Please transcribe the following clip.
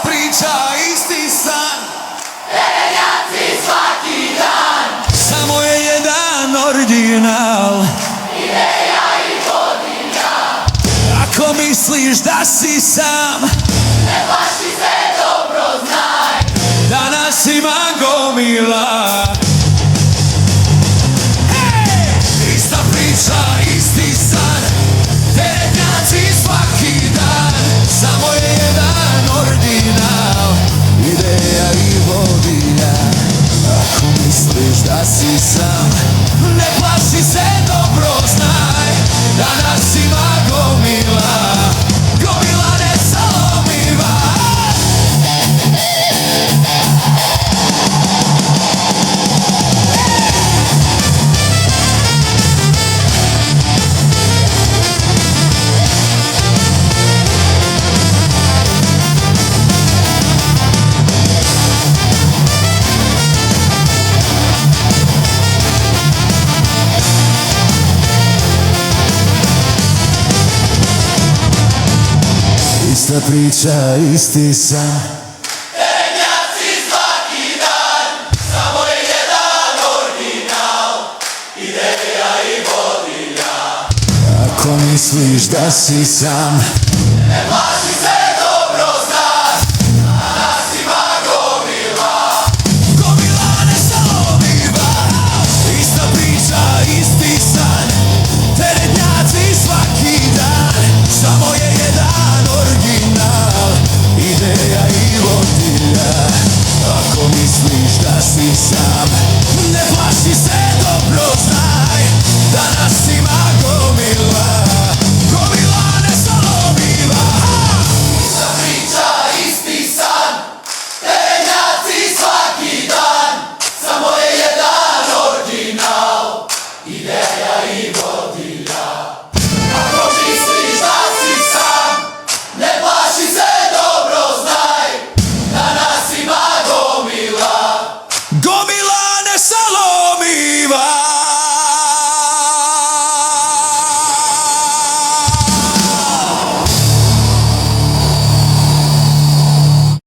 priča, isti san. Verenjaci svaki dan. Samo je jedan original. Ideja i godina. Ako misliš da si sam, ne plaši se, dobro znaj. danas ima gomila. Ista priča, isti san. Teretnjaci svaki dan. Samo je jedan ordinal. Ideja i vodilja. Ako misliš da si sam, ne plaši se, dobro znaj. Danas ima gomila. Gomila nesalomiva. Ista priča, isti san. Terenjaci svaki dan. Samo je jedan original. Ideja i vodilja. Ako misliš da si sam, ne plaši se,